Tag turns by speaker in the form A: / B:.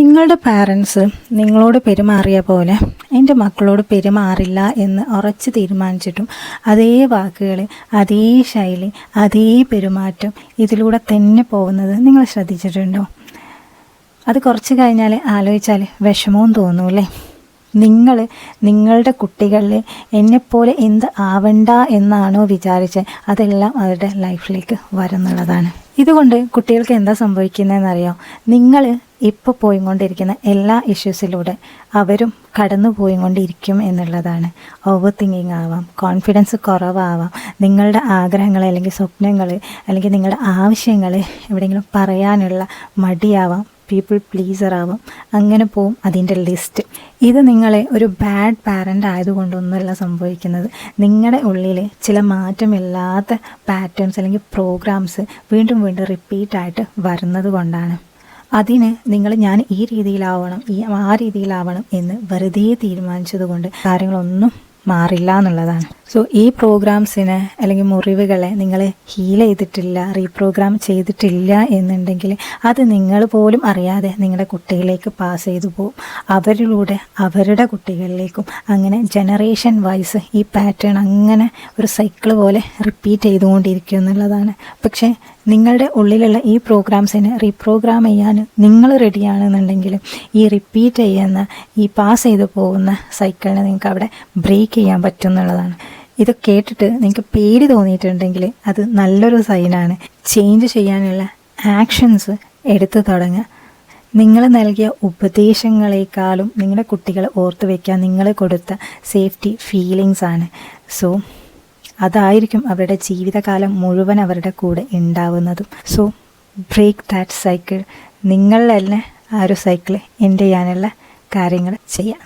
A: നിങ്ങളുടെ പാരൻസ് നിങ്ങളോട് പെരുമാറിയ പോലെ എൻ്റെ മക്കളോട് പെരുമാറില്ല എന്ന് ഉറച്ച് തീരുമാനിച്ചിട്ടും അതേ വാക്കുകൾ, അതേ ശൈലി, അതേ പെരുമാറ്റം ഇതിലൂടെ തന്നെ പോകുന്നത് നിങ്ങൾ ശ്രദ്ധിച്ചിട്ടുണ്ടോ? അത് കുറച്ച് കഴിഞ്ഞാൽ ആലോചിച്ചാൽ വിഷമവും തോന്നൂല്ലേ? നിങ്ങളുടെ കുട്ടികളിൽ എന്നെപ്പോലെ എന്ത് ആവണ്ട എന്നാണോ വിചാരിച്ചത് അതെല്ലാം അവരുടെ ലൈഫിലേക്ക് വരുന്നുള്ളതാണ്. ഇതുകൊണ്ട് കുട്ടികൾക്ക് എന്താ സംഭവിക്കുന്നതെന്നറിയോ? നിങ്ങൾ ഇപ്പോൾ പോയിക്കൊണ്ടിരിക്കുന്ന എല്ലാ ഇഷ്യൂസിലൂടെ അവരും കടന്നു പോയിക്കൊണ്ടിരിക്കും എന്നുള്ളതാണ്. ഓവർ തിങ്കിങ് ആവാം, കോൺഫിഡൻസ് കുറവാവാം, നിങ്ങളുടെ ആഗ്രഹങ്ങൾ അല്ലെങ്കിൽ സ്വപ്നങ്ങൾ അല്ലെങ്കിൽ നിങ്ങളുടെ ആവശ്യങ്ങൾ എവിടെയെങ്കിലും പറയാനുള്ള മടിയാവാം, പീപ്പിൾ പ്ലീസർ ആവും, അങ്ങനെ പോവും അതിൻ്റെ ലിസ്റ്റ്. ഇത് നിങ്ങളെ ഒരു ബാഡ് പാരൻ്റ് ആയതുകൊണ്ടൊന്നുമല്ല സംഭവിക്കുന്നത്. നിങ്ങളുടെ ഉള്ളിൽ ചില മാറ്റമില്ലാത്ത പാറ്റേൺസ് അല്ലെങ്കിൽ പ്രോഗ്രാംസ് വീണ്ടും വീണ്ടും റിപ്പീറ്റായിട്ട് വരുന്നത് കൊണ്ടാണ്. അതിന് ഞാൻ ഈ രീതിയിലാവണം, ആ രീതിയിലാവണം എന്ന് വെറുതെ തീരുമാനിച്ചത് കൊണ്ട് കാര്യങ്ങളൊന്നും മാറില്ല എന്നുള്ളതാണ്. സോ ഈ പ്രോഗ്രാംസിന് അല്ലെങ്കിൽ മുറിവുകളെ നിങ്ങൾ ഹീൽ ചെയ്തിട്ടില്ല, റീപ്രോഗ്രാം ചെയ്തിട്ടില്ല എന്നുണ്ടെങ്കിൽ അത് നിങ്ങൾ പോലും അറിയാതെ നിങ്ങളുടെ കുട്ടികളിലേക്ക് പാസ് ചെയ്തു പോകും. അവരിലൂടെ അവരുടെ കുട്ടികളിലേക്കും അങ്ങനെ ജനറേഷൻ വൈസ് ഈ പാറ്റേൺ അങ്ങനെ ഒരു സൈക്കിൾ പോലെ റിപ്പീറ്റ് ചെയ്തുകൊണ്ടിരിക്കും എന്നുള്ളതാണ്. പക്ഷേ നിങ്ങളുടെ ഉള്ളിലുള്ള ഈ പ്രോഗ്രാംസിനെ റീപ്രോഗ്രാം ചെയ്യാൻ നിങ്ങൾ റെഡിയാണെന്നുണ്ടെങ്കിൽ ഈ റിപ്പീറ്റ് ചെയ്യുന്ന ഈ പാസ് ചെയ്തു പോകുന്ന സൈക്കിളിനെ നിങ്ങൾക്ക് അവിടെ ബ്രേക്ക് ചെയ്യാൻ പറ്റും എന്നുള്ളതാണ്. ഇത് കേട്ടിട്ട് നിങ്ങൾക്ക് പേടി തോന്നിയിട്ടുണ്ടെങ്കിൽ അത് നല്ലൊരു സൈനാണ്. ചേഞ്ച് ചെയ്യാനുള്ള ആക്ഷൻസ് എടുത്തു തുടങ്ങുക. നിങ്ങൾ നൽകിയ ഉപദേശങ്ങളെക്കാളും നിങ്ങളുടെ കുട്ടികളെ ഓർത്ത് വയ്ക്കാൻ നിങ്ങൾ കൊടുത്ത സേഫ്റ്റി ഫീലിങ്സ് ആണ്. സോ അതായിരിക്കും അവരുടെ ജീവിതകാലം മുഴുവൻ അവരുടെ കൂടെ ഉണ്ടാവുന്നതും. So break that cycle. നിങ്ങൾ തന്നെ ആ ഒരു സൈക്കിൾ എൻഡ് ചെയ്യാനുള്ള കാര്യങ്ങൾ ചെയ്യാം.